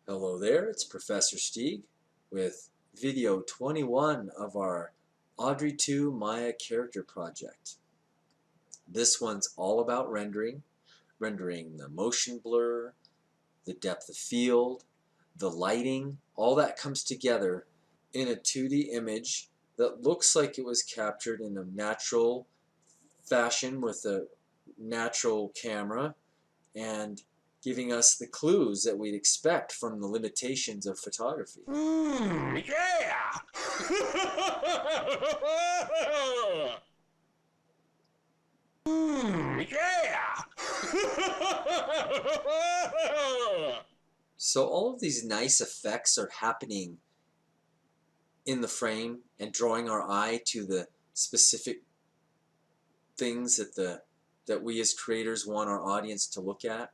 Hello there, it's Professor Stig with video 21 of our Audrey II Maya character project. This one's all about rendering the motion blur, the depth of field, the lighting, all that comes together in a 2D image that looks like it was captured in a natural fashion with a natural camera and giving us the clues that we'd expect from the limitations of photography. Yeah! Yeah! So all of these nice effects are happening in the frame and drawing our eye to the specific things that we as creators want our audience to look at.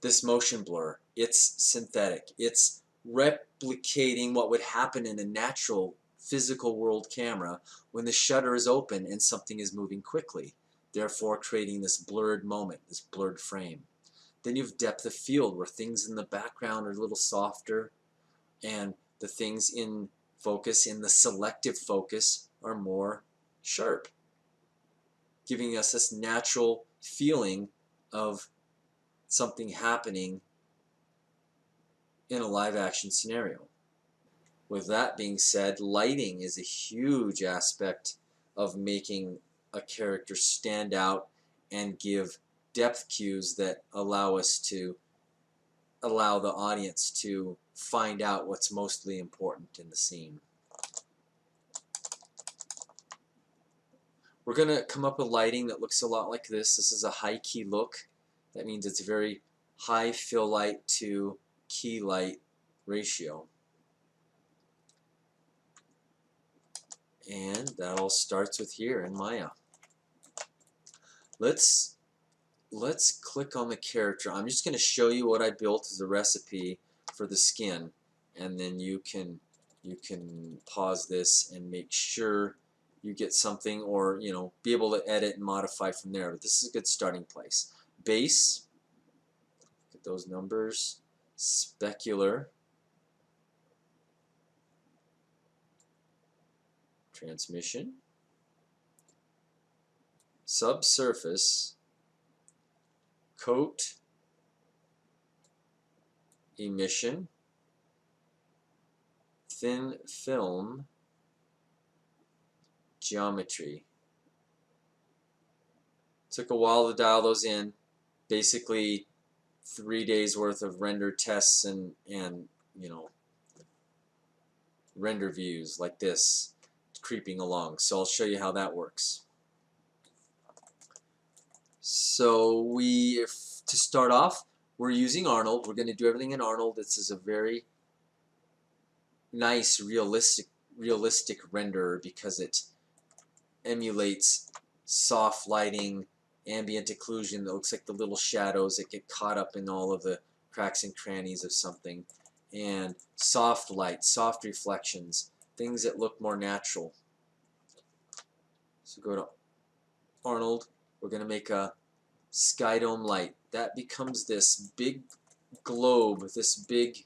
This motion blur, it's synthetic. It's replicating what would happen in a natural physical world camera when the shutter is open and something is moving quickly, therefore creating this blurred moment, this blurred frame. Then you have depth of field where things in the background are a little softer and the things in focus, in the selective focus, are more sharp, giving us this natural feeling of something happening in a live action scenario. With that being said, lighting is a huge aspect of making a character stand out and give depth cues that allow the audience to find out what's mostly important in the scene. We're going to come up with lighting that looks a lot like this. This is a high key look. That means it's a very high fill light to key light ratio. And that all starts with here in Maya. Let's click on the character. I'm just going to show you what I built as a recipe for the skin, and then you can pause this and make sure you get something, or be able to edit and modify from there. But this is a good starting place. Base, look at those numbers. Specular, transmission, subsurface, coat, emission, thin film, geometry. Took a while to dial those in. Basically 3 days worth of render tests and render views like this creeping along. So I'll show you how that works. So to start off, we're using Arnold. We're going to do everything in Arnold. This is a very nice realistic renderer because it emulates soft lighting, ambient occlusion that looks like the little shadows that get caught up in all of the cracks and crannies of something, and soft light, soft reflections, things that look more natural. So go to Arnold. We're going to make a sky dome light. That becomes this big globe, this big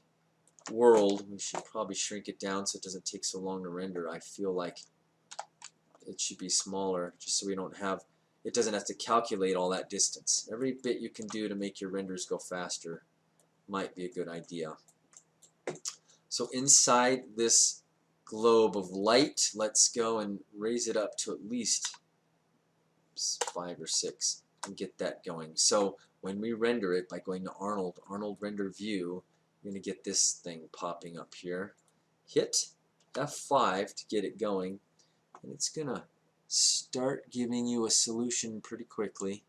world. We should probably shrink it down so it doesn't take so long to render. I feel like it should be smaller just so we don't have, it doesn't have to calculate all that distance. Every bit you can do to make your renders go faster might be a good idea. So inside this globe of light, let's go and raise it up to at least 5 or 6 and get that going. So when we render it by going to Arnold Render View, you're going to get this thing popping up here. Hit F5 to get it going, and it's going to start giving you a solution pretty quickly.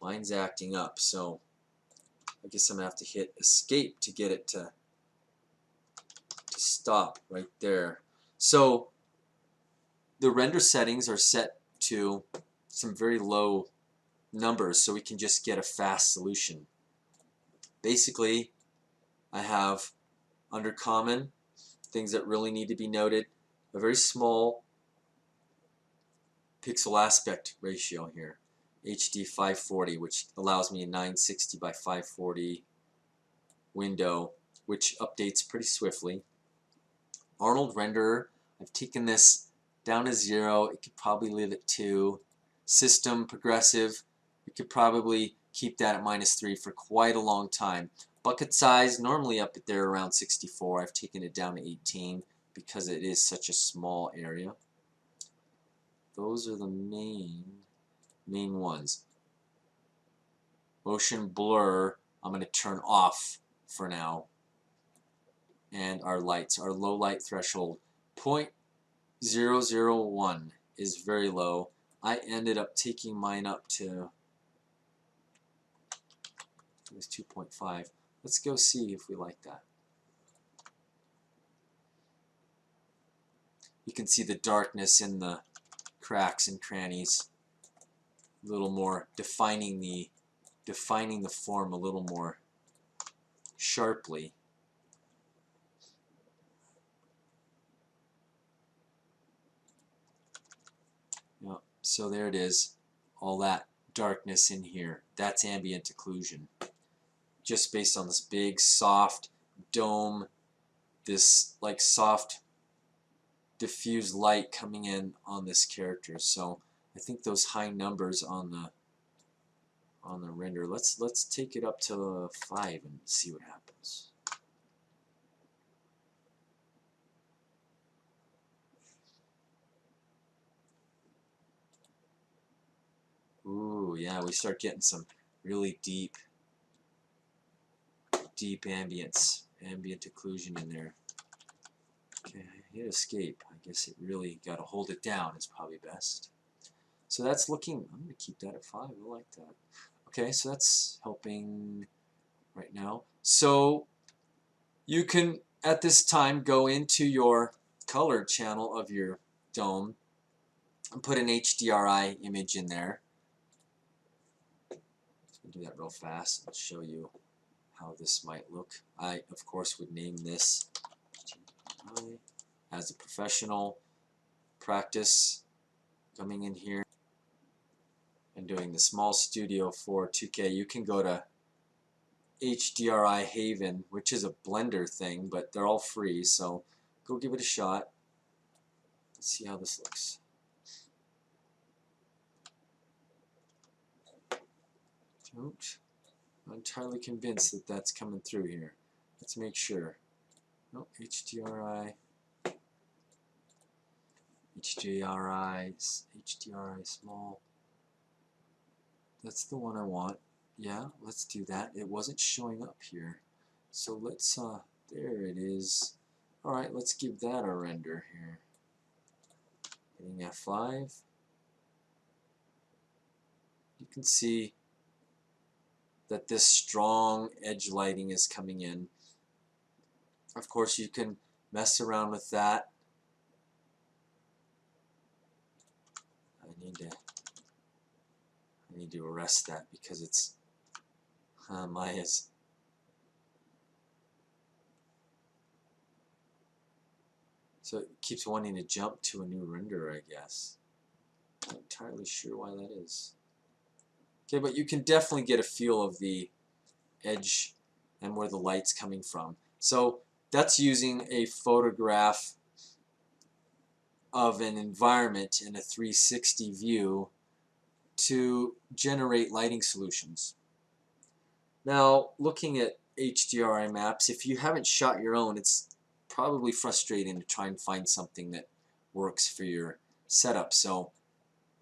Mine's acting up, so I guess I'm going to have to hit escape to get it to stop right there. So the render settings are set to some very low numbers so we can just get a fast solution. Basically, I have under common, things that really need to be noted, a very small pixel aspect ratio here, HD 540, which allows me a 960 by 540 window, which updates pretty swiftly. Arnold renderer, I've taken this down to 0. It could probably live at 2. System progressive, we could probably keep that at -3 for quite a long time. Bucket size, normally up there around 64. I've taken it down to 18 because it is such a small area. Those are the main ones. Motion blur, I'm going to turn off for now. And our lights, our low light threshold, 0.001 is very low. I ended up taking mine up to, it was 2.5. Let's go see if we like that. You can see the darkness in the cracks and crannies, a little more defining the form a little more sharply. Yep. So there it is, all that darkness in here. That's ambient occlusion. Just based on this big soft dome, this like soft diffused light coming in on this character. So I think those high numbers on the render. Let's take it up to 5 and see what happens. Ooh, yeah, we start getting some really deep ambient occlusion in there. Okay, hit escape. I guess it really got to hold it down is probably best. So that's looking, I'm going to keep that at 5. I like that. Okay, so that's helping right now. So you can, at this time, go into your color channel of your dome and put an HDRI image in there. Let's do that real fast and show you how this might look. I, of course, would name this as a professional practice, coming in here and doing the small studio for 2K. You can go to HDRI Haven, which is a Blender thing, but they're all free, so go give it a shot. Let's see how this looks. I'm not entirely convinced that that's coming through here. Let's make sure. No, HDRI small. That's the one I want. Yeah, let's do that. It wasn't showing up here. So let's, there it is. Alright, let's give that a render here. Hitting F5. You can see that this strong edge lighting is coming in. Of course, you can mess around with that. I need to arrest that because it's Maya's. So it keeps wanting to jump to a new renderer, I guess. I'm not entirely sure why that is. Okay, but you can definitely get a feel of the edge and where the light's coming from. So that's using a photograph of an environment in a 360 view to generate lighting solutions. Now, looking at HDRI maps, if you haven't shot your own, it's probably frustrating to try and find something that works for your setup. So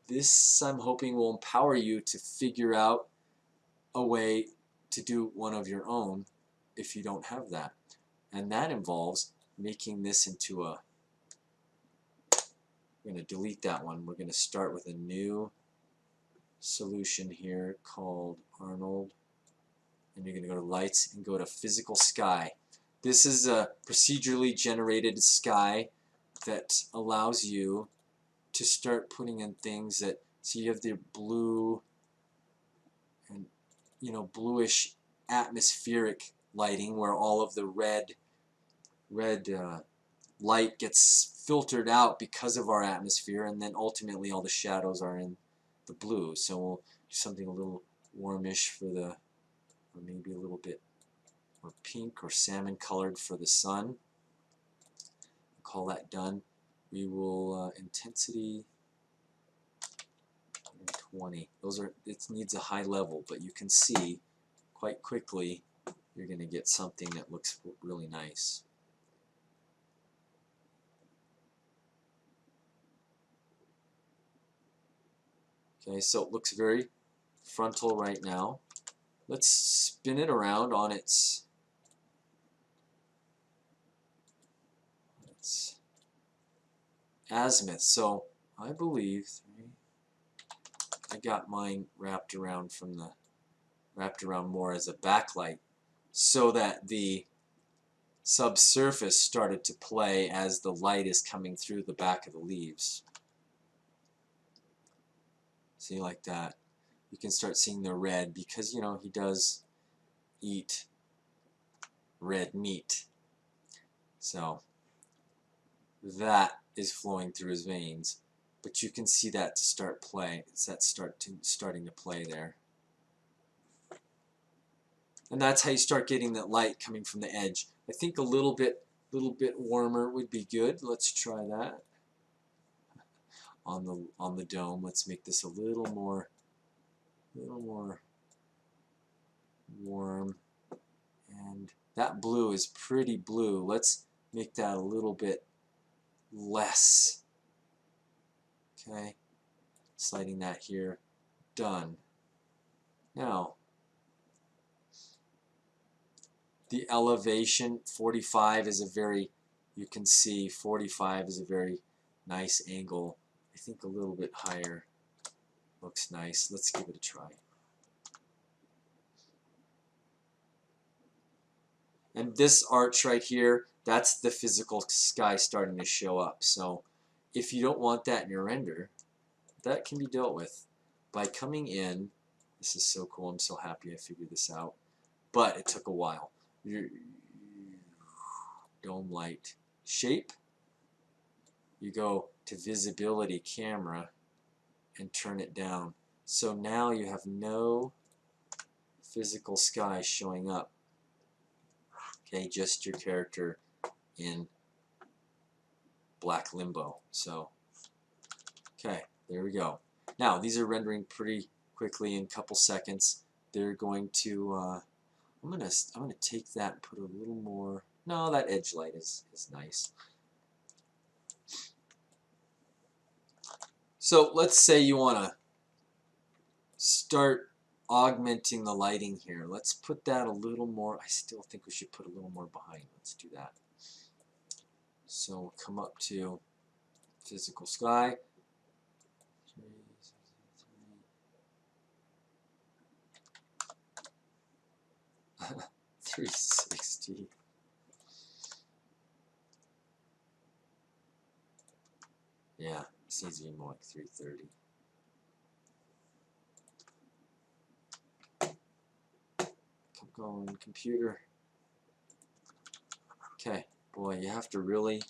this, I'm hoping, will empower you to figure out a way to do one of your own if you don't have that. And that involves making this into a, we're going to delete that one. We're going to start with a new solution here called Arnold. And you're going to go to lights and go to physical sky. This is a procedurally generated sky that allows you to start putting in things that, so you have the blue and, you know, bluish atmospheric lighting where all of the red light gets filtered out because of our atmosphere, and then ultimately all the shadows are in the blue. So we'll do something a little warmish for the, or maybe a little bit, or pink or salmon colored for the sun. Call that done. We will intensity 120. Those are, it needs a high level, but you can see quite quickly you're going to get something that looks really nice. Okay, so it looks very frontal right now. Let's spin it around on its azimuth. So I believe I got mine wrapped around more as a backlight, so that the subsurface started to play as the light is coming through the back of the leaves. See, like that. You can start seeing the red because, you know, he does eat red meat. So that is flowing through his veins. But you can see that to start play. It's that starting to play there. And that's how you start getting that light coming from the edge. I think a little bit warmer would be good. Let's try that. On the dome, let's make this a little more warm. And that blue is pretty blue. Let's make that a little bit less. Okay, sliding that here. Done. Now, the elevation 45 is a very, you can see 45 is a very nice angle. I think a little bit higher looks nice. Let's give it a try. And this arch right here, that's the physical sky starting to show up. So if you don't want that in your render, that can be dealt with by coming in. This is so cool. I'm so happy I figured this out. But it took a while. Dome light shape. You go to visibility camera and turn it down. So now you have no physical sky showing up. Okay, just your character in black limbo. So, okay, there we go. Now these are rendering pretty quickly in a couple seconds. They're going to. I'm gonna take that and put a little more. No, that edge light is nice. So let's say you want to start augmenting the lighting here. Let's put that a little more. I still think we should put a little more behind. Let's do that. So we'll come up to physical sky. 360. Yeah, this needs to be more like 330. Keep going, computer. Okay, boy, you have to really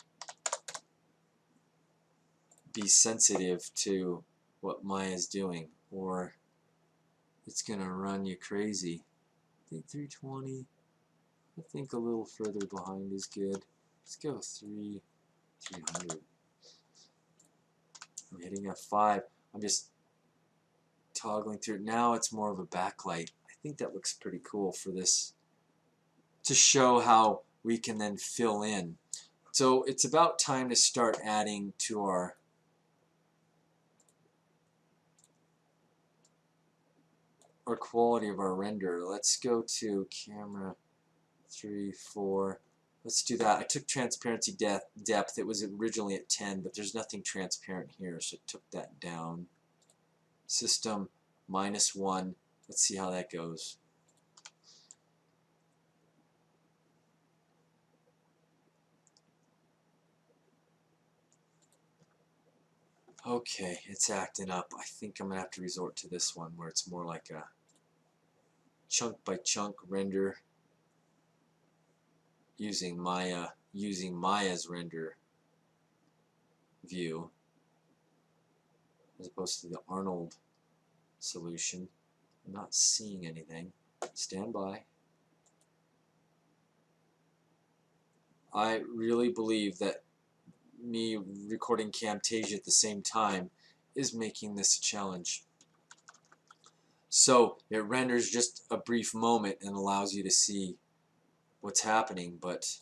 be sensitive to what Maya's doing, or it's gonna run you crazy. I think 320. I think a little further behind is good. Let's go 300. I'm hitting F5. I'm just toggling through it. Now it's more of a backlight. I think that looks pretty cool for this, to show how we can then fill in. So it's about time to start adding to our quality of our render. Let's go to camera 3, 4. Let's do that. I took transparency depth. It was originally at 10, but there's nothing transparent here, so I took that down. System -1. Let's see how that goes. Okay, it's acting up. I think I'm going to have to resort to this one where it's more like a chunk by chunk render using Maya's render view as opposed to the Arnold solution. I'm not seeing anything. Stand by. I really believe that me recording Camtasia at the same time is making this a challenge. So it renders just a brief moment and allows you to see what's happening, but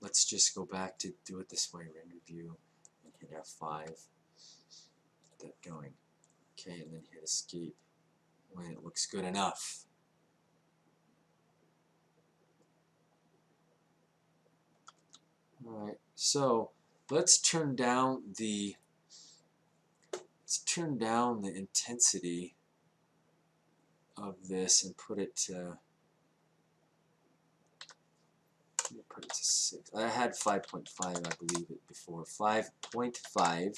let's just go back to do it this way, render view, and hit F5, get that going. Okay, and then hit escape when it looks good enough. Alright, so let's turn down the intensity of this and put it to 6. I had 5.5, I believe it before. 5.5.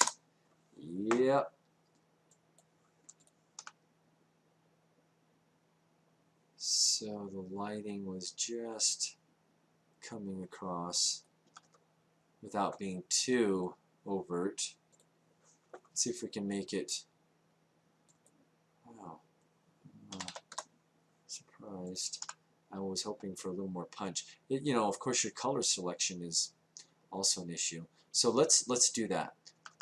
Yep. So the lighting was just coming across without being too overt. Let's see if we can make it. Wow. I'm surprised. I was hoping for a little more punch. You know, of course, your color selection is also an issue. So let's do that.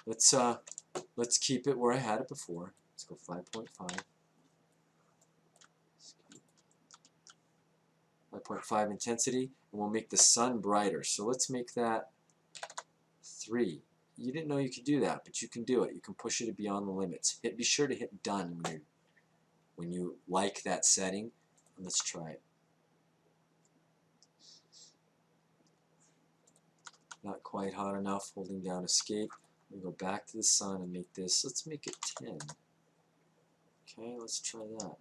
Let's keep it where I had it before. Let's go 5.5. 5.5 intensity, and we'll make the sun brighter. So let's make that 3. You didn't know you could do that, but you can do it. You can push it beyond the limits. Be sure to hit done when you like that setting. And let's try it. Not quite hot enough, holding down escape. We go back to the sun and make this. Let's make it 10. Okay, let's try that.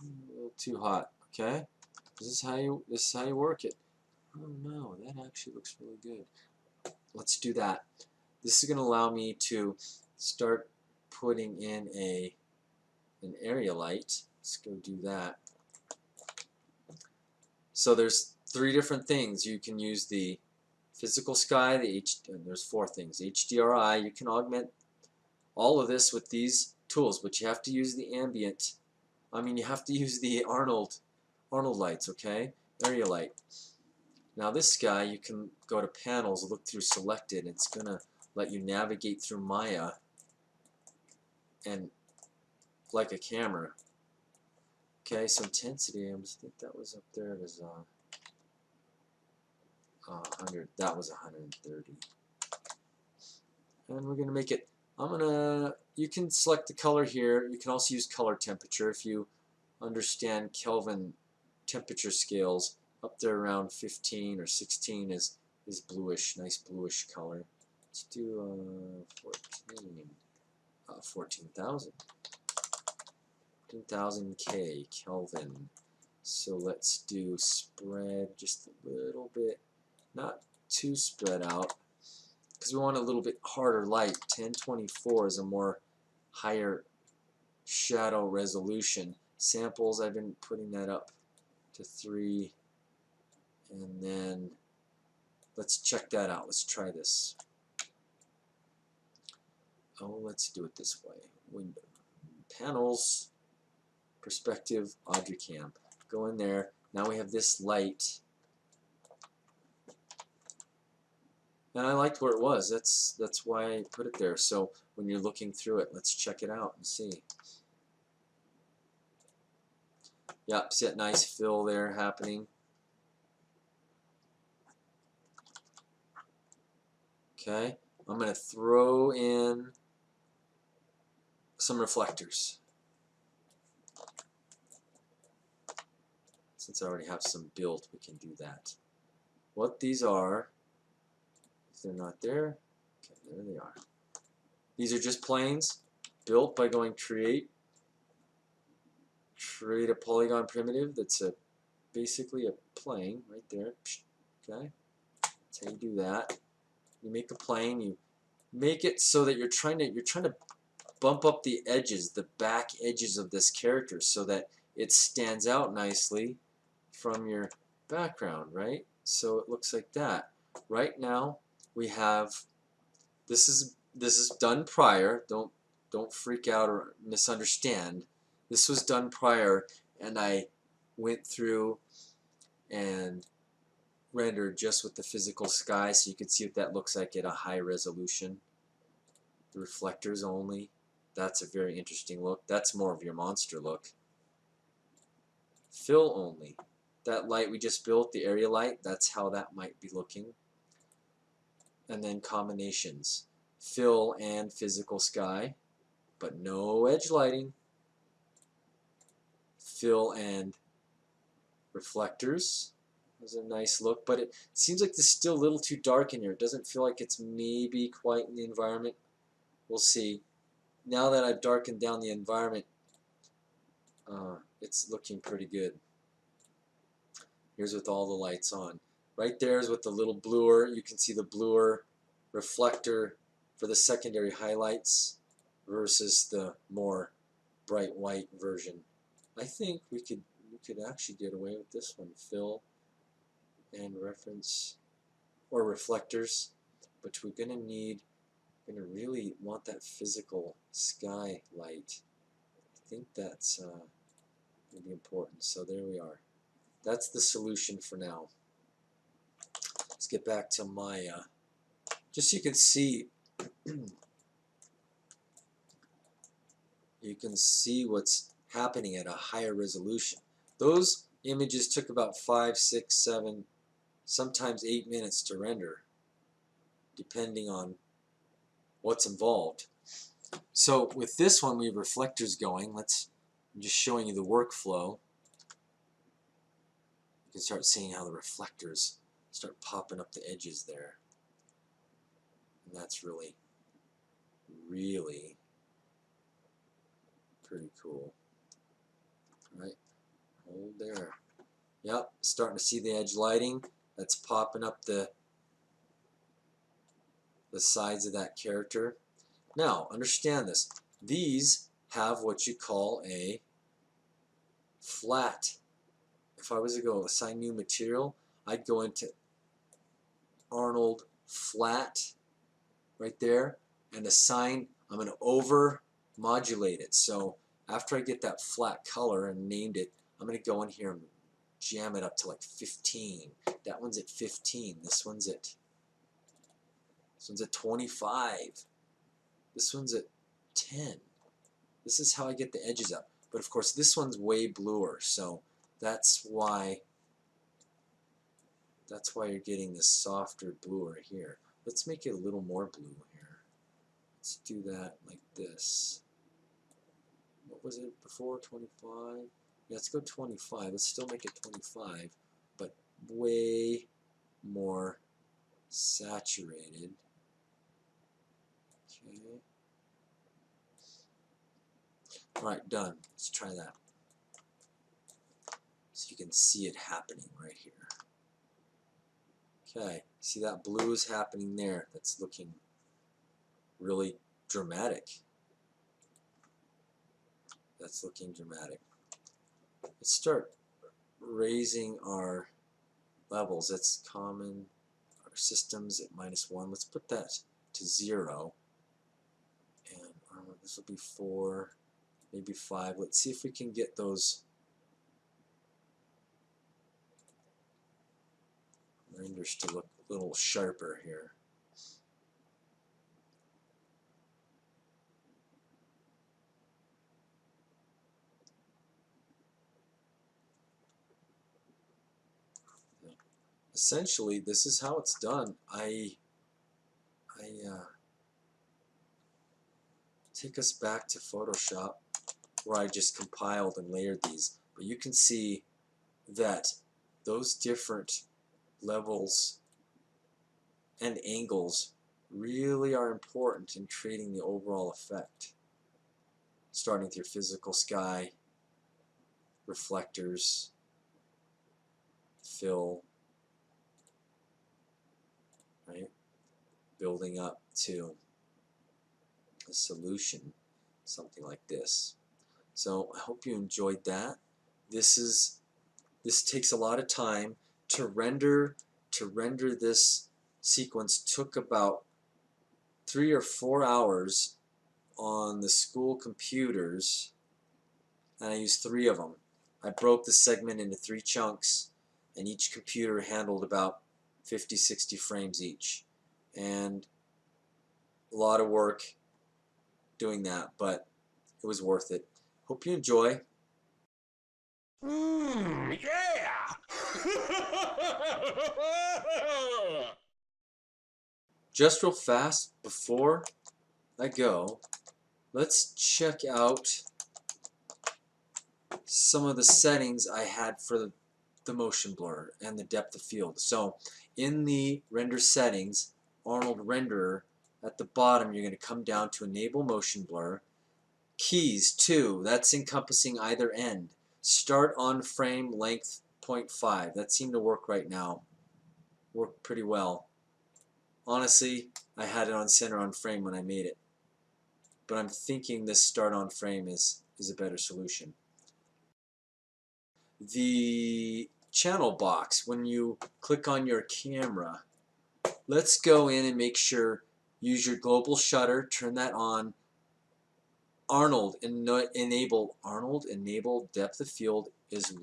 A little too hot. Okay, this is how you work it. Oh no, that actually looks really good. Let's do that. This is going to allow me to start putting in an area light. Let's go do that. So there's 3 different things. You can use the physical sky, and there's 4 things. HDRI, you can augment all of this with these tools, but you have to use the ambient. You have to use the Arnold lights, okay? Area light. Now this sky, you can go to panels, look through selected. It's going to let you navigate through Maya and like a camera. Okay, so intensity, I think that was up there as 100. That was 130. And we're going to make it, you can select the color here. You can also use color temperature if you understand Kelvin temperature scales. Up there around 15 or 16 is bluish, nice bluish color. Let's do 14,000. 14,000 K Kelvin. So let's do spread just a little bit, not too spread out, because we want a little bit harder light. 1024 is a more higher shadow resolution. Samples, I've been putting that up to 3, and then let's check that out. Let's try this. Oh, let's do it this way. Window, panels, perspective, Audrey cam. Go in there. Now we have this light. And I liked where it was. That's why I put it there. So when you're looking through it, let's check it out and see. Yep, see that nice fill there happening. Okay, I'm going to throw in some reflectors. Since I already have some built, we can do that. What these are, if they're not there, okay, there they are. These are just planes built by going create a polygon primitive that's basically a plane right there. Okay, that's how you do that. You make a plane. You make it so that you're trying to bump up the edges, the back edges of this character, so that it stands out nicely from your background, right? So it looks like that. Right now we have this is done prior. Don't freak out or misunderstand. This was done prior, and I went through and rendered just with the physical sky, so you can see what that looks like at a high resolution. The reflectors only. That's a very interesting look. That's more of your monster look. Fill only. That light we just built, the area light, that's how that might be looking. And then combinations. Fill and physical sky, but no edge lighting. Fill and reflectors. That's a nice look, but it seems like it's still a little too dark in here. It doesn't feel like it's maybe quite in the environment. We'll see. Now that I've darkened down the environment, it's looking pretty good. Here's with all the lights on. Right there is with the little bluer. You can see the bluer reflector for the secondary highlights versus the more bright white version. I think we could actually get away with this one. Fill and reference or reflectors, but we're gonna really want that physical sky light. I think that's gonna be important. So there we are. That's the solution for now. Let's get back to my just so you can see you can see what's happening at a higher resolution. Those images took about 5, 6, 7, sometimes 8 minutes to render, depending on what's involved. So with this one, we have reflectors going. I'm just showing you the workflow. You can start seeing how the reflectors start popping up the edges there. And that's really, really pretty cool. All right, hold there. Yep, starting to see the edge lighting. That's popping up the sides of that character. Now, understand this. These have what you call a flat. If I was to go assign new material, I'd go into Arnold flat right there and assign, I'm going to over modulate it. So after I get that flat color and named it, I'm going to go in here and jam it up to like 15. That one's at 15. This one's at 25. This one's at 10. This is how I get the edges up. But of course this one's way bluer, so that's why you're getting this softer bluer here. Let's make it a little more blue here. Let's do that like this. What was it before? 25? Yeah, let's go 25. Let's still make it 25, but way more saturated. Okay. Alright, done. Let's try that. So you can see it happening right here. Okay, see that blue is happening there. That's looking really dramatic. That's looking dramatic. Let's start raising our levels. That's common. Our systems at -1. Let's put that to 0. And this will be 4, maybe 5. Let's see if we can get those renders to look a little sharper here. Essentially, this is how it's done. I take us back to Photoshop where I just compiled and layered these. But you can see that those different levels and angles really are important in creating the overall effect. Starting with your physical sky, reflectors, fill, right? Building up to a solution, something like this. So I hope you enjoyed that. This takes a lot of time to render. To render this sequence took about 3 or 4 hours on the school computers, and I used 3 of them. I broke the segment into 3 chunks, and each computer handled about 50-60 frames each. And a lot of work doing that, but it was worth it. Hope you enjoy. Yeah! Just real fast before I go, let's check out some of the settings I had for the motion blur and the depth of field. So in the render settings, Arnold renderer, at the bottom you're going to come down to enable motion blur. Keys 2, that's encompassing either end. Start on frame length 0.5. That seemed to work right now. Worked pretty well. Honestly, I had it on center on frame when I made it. But I'm thinking this start on frame is a better solution. The channel box, when you click on your camera, let's go in and make sure, use your global shutter, turn that on. Arnold, enable depth of field is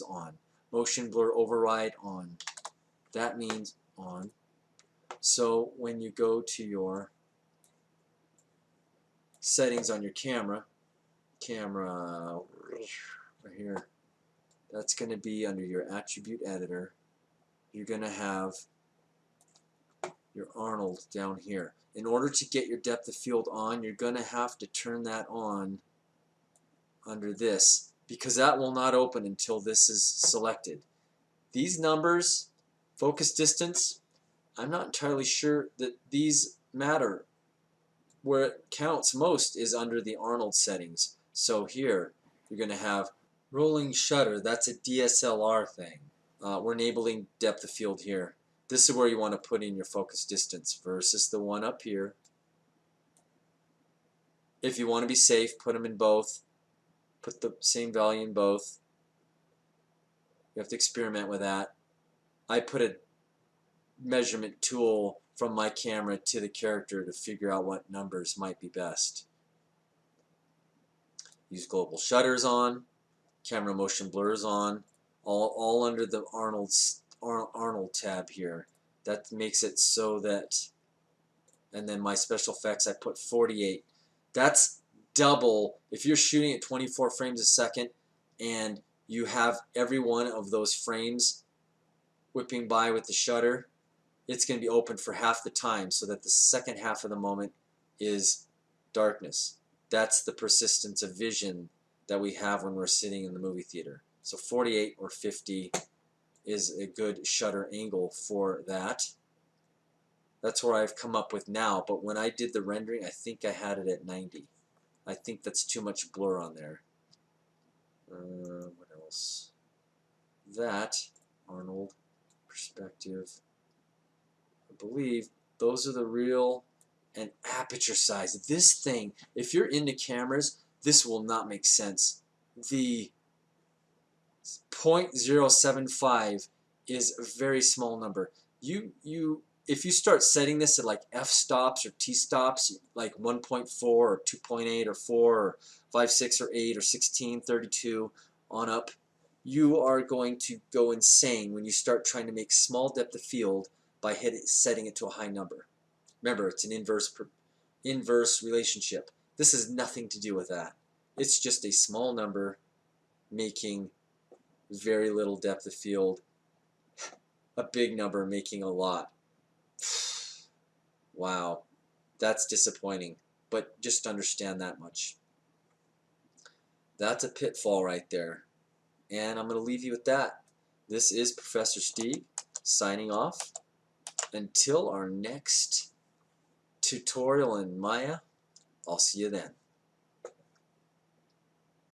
on. Motion blur override on. That means on. So when you go to your settings on your camera right here, that's going to be under your attribute editor. You're going to have your Arnold down here. In order to get your depth of field on, you're going to have to turn that on under this, because that will not open until this is selected. These numbers, focus distance, I'm not entirely sure that these matter. Where it counts most is under the Arnold settings. So here you're going to have rolling shutter. That's a DSLR thing. We're enabling depth of field here. This is where you want to put in your focus distance versus the one up here. If you want to be safe, put them in both. Put the same value in both. You have to experiment with that. I put a measurement tool from my camera to the character to figure out what numbers might be best. Use global shutters on, camera motion blurs on, all under the Arnold tab here. That makes it so that, and then my special effects, I put 48. That's double. If you're shooting at 24 frames a second and you have every one of those frames whipping by with the shutter, it's going to be open for half the time, so that the second half of the moment is darkness. That's the persistence of vision that we have when we're sitting in the movie theater. So 48 or 50 is a good shutter angle for that. That's where I've come up with now, but when I did the rendering, I think I had it at 90. I think that's too much blur on there. What else? That, Arnold, perspective. I believe those are the real, and aperture size. This thing, if you're into cameras, this will not make sense. The 0.075 is a very small number. If you start setting this at like f-stops or t-stops, like 1.4 or 2.8 or 4 or 5, 6 or 8 or 16, 32 on up, you are going to go insane when you start trying to make small depth of field by setting it to a high number. Remember, it's an inverse relationship. This has nothing to do with that. It's just a small number making very little depth of field, a big number making a lot. Wow, that's disappointing, but just understand that much. That's a pitfall right there, and I'm going to leave you with that. This is Professor Stig signing off. Until our next tutorial in Maya, I'll see you then.